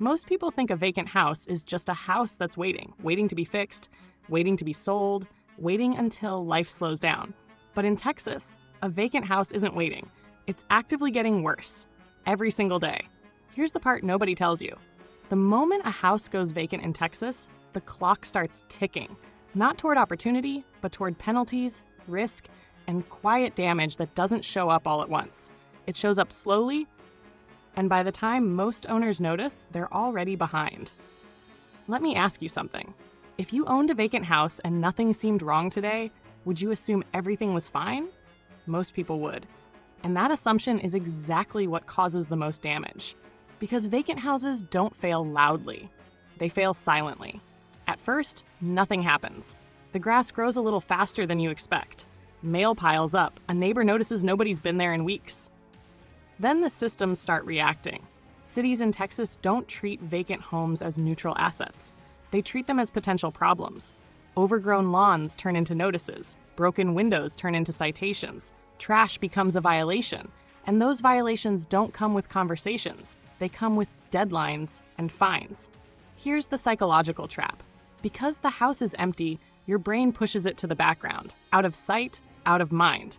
Most people think a vacant house is just a house that's waiting to be fixed, waiting to be sold, waiting until life slows down. But in Texas, a vacant house isn't waiting. It's actively getting worse, every single day. Here's the part nobody tells you. The moment a house goes vacant in Texas, the clock starts ticking, not toward opportunity, but toward penalties, risk, and quiet damage that doesn't show up all at once. It shows up slowly, and by the time most owners notice, they're already behind. Let me ask you something. If you owned a vacant house and nothing seemed wrong today, would you assume everything was fine? Most people would. And that assumption is exactly what causes the most damage. Because vacant houses don't fail loudly. They fail silently. At first, nothing happens. The grass grows a little faster than you expect. Mail piles up. A neighbor notices nobody's been there in weeks. Then the systems start reacting. Cities in Texas don't treat vacant homes as neutral assets. They treat them as potential problems. Overgrown lawns turn into notices. Broken windows turn into citations. Trash becomes a violation. And those violations don't come with conversations. They come with deadlines and fines. Here's the psychological trap. Because the house is empty, your brain pushes it to the background, out of sight, out of mind.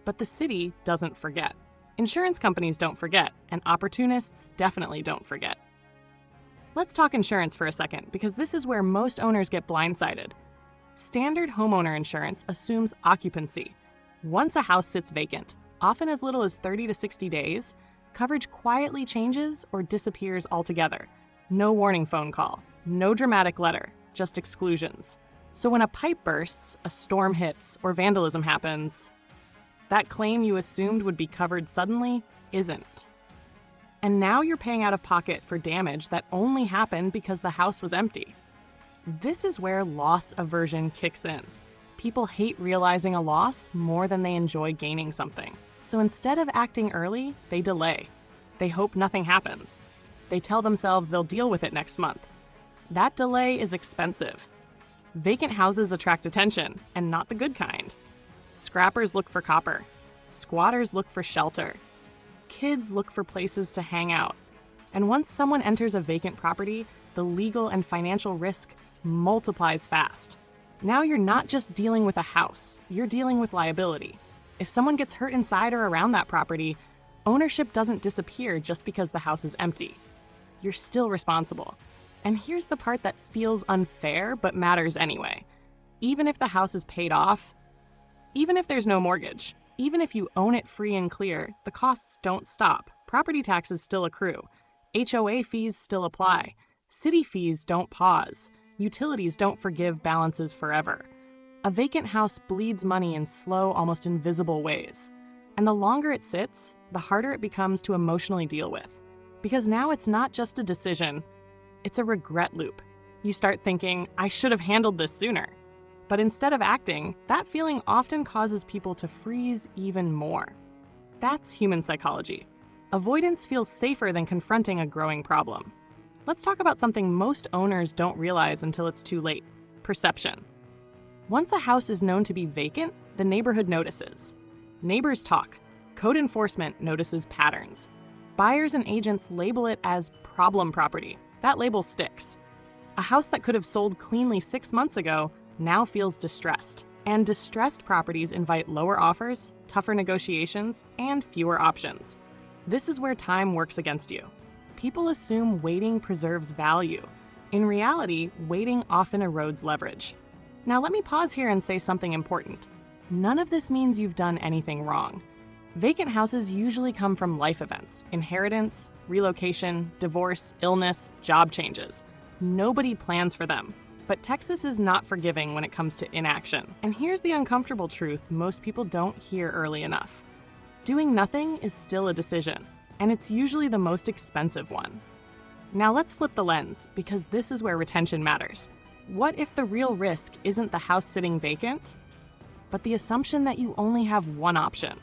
But the city doesn't forget. Insurance companies don't forget, and opportunists definitely don't forget. Let's talk insurance for a second, because this is where most owners get blindsided. Standard homeowner insurance assumes occupancy. Once a house sits vacant, often as little as 30 to 60 days, coverage quietly changes or disappears altogether. No warning phone call, no dramatic letter, just exclusions. So when a pipe bursts, a storm hits, or vandalism happens, that claim you assumed would be covered suddenly isn't. And now you're paying out of pocket for damage that only happened because the house was empty. This is where loss aversion kicks in. People hate realizing a loss more than they enjoy gaining something. So instead of acting early, they delay. They hope nothing happens. They tell themselves they'll deal with it next month. That delay is expensive. Vacant houses attract attention, and not the good kind. Scrappers look for copper. Squatters look for shelter. Kids look for places to hang out. And once someone enters a vacant property, the legal and financial risk multiplies fast. Now you're not just dealing with a house, you're dealing with liability. If someone gets hurt inside or around that property, ownership doesn't disappear just because the house is empty. You're still responsible. And here's the part that feels unfair but matters anyway. Even if the house is paid off, even if there's no mortgage, even if you own it free and clear, the costs don't stop. Property taxes still accrue. HOA fees still apply. City fees don't pause. Utilities don't forgive balances forever. A vacant house bleeds money in slow, almost invisible ways. And the longer it sits, the harder it becomes to emotionally deal with. Because now it's not just a decision, it's a regret loop. You start thinking, I should have handled this sooner. But instead of acting, that feeling often causes people to freeze even more. That's human psychology. Avoidance feels safer than confronting a growing problem. Let's talk about something most owners don't realize until it's too late: perception. Once a house is known to be vacant, the neighborhood notices. Neighbors talk. Code enforcement notices patterns. Buyers and agents label it as problem property. That label sticks. A house that could have sold cleanly 6 months ago now feels distressed. And distressed properties invite lower offers, tougher negotiations, and fewer options. This is where time works against you. People assume waiting preserves value. In reality, waiting often erodes leverage. Now let me pause here and say something important. None of this means you've done anything wrong. Vacant houses usually come from life events: inheritance, relocation, divorce, illness, job changes. Nobody plans for them. But Texas is not forgiving when it comes to inaction. And here's the uncomfortable truth most people don't hear early enough. Doing nothing is still a decision, and it's usually the most expensive one. Now let's flip the lens, because this is where retention matters. What if the real risk isn't the house sitting vacant, but the assumption that you only have one option?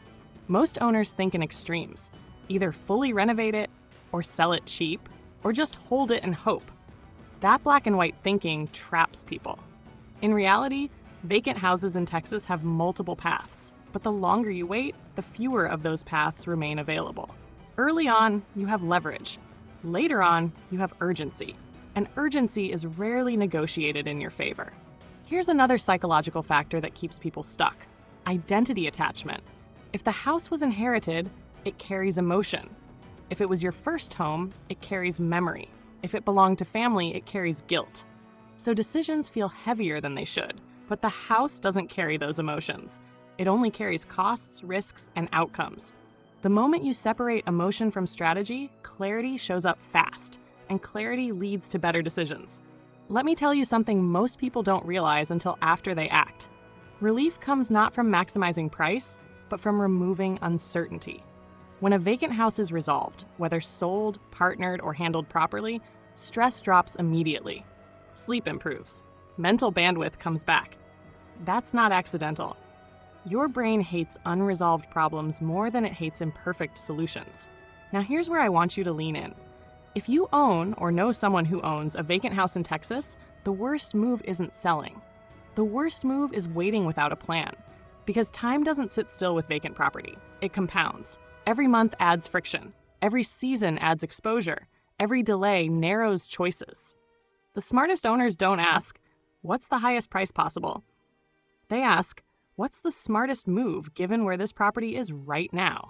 Most owners think in extremes. Either fully renovate it, or sell it cheap, or just hold it and hope. That black and white thinking traps people. In reality, vacant houses in Texas have multiple paths, but the longer you wait, the fewer of those paths remain available. Early on, you have leverage. Later on, you have urgency, and urgency is rarely negotiated in your favor. Here's another psychological factor that keeps people stuck: identity attachment. If the house was inherited, it carries emotion. If it was your first home, it carries memory. If it belonged to family, it carries guilt. So decisions feel heavier than they should, but the house doesn't carry those emotions. It only carries costs, risks, and outcomes. The moment you separate emotion from strategy, clarity shows up fast, and clarity leads to better decisions. Let me tell you something most people don't realize until after they act. Relief comes not from maximizing price, but from removing uncertainty. When a vacant house is resolved, whether sold, partnered, or handled properly, stress drops immediately. Sleep improves. Mental bandwidth comes back. That's not accidental. Your brain hates unresolved problems more than it hates imperfect solutions. Now here's where I want you to lean in. If you own or know someone who owns a vacant house in Texas, the worst move isn't selling. The worst move is waiting without a plan. Because time doesn't sit still with vacant property. It compounds. Every month adds friction. Every season adds exposure. Every delay narrows choices. The smartest owners don't ask, "What's the highest price possible?" They ask, "What's the smartest move given where this property is right now?"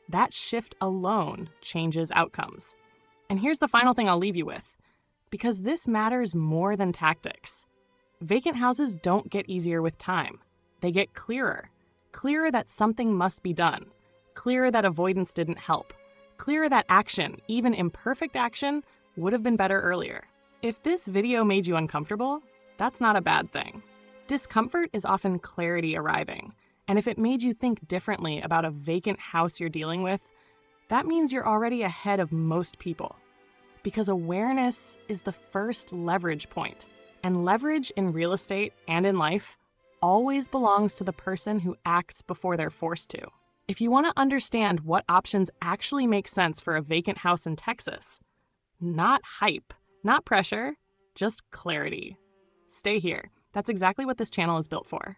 That shift alone changes outcomes. And here's the final thing I'll leave you with. Because this matters more than tactics. Vacant houses don't get easier with time. They get clearer. Clearer that something must be done. Clearer that avoidance didn't help. Clearer that action, even imperfect action, would have been better earlier. If this video made you uncomfortable, that's not a bad thing. Discomfort is often clarity arriving. And if it made you think differently about a vacant house you're dealing with, that means you're already ahead of most people. Because awareness is the first leverage point. And leverage in real estate and in life always belongs to the person who acts before they're forced to. If you want to understand what options actually make sense for a vacant house in Texas, not hype, not pressure, just clarity. Stay here. That's exactly what this channel is built for.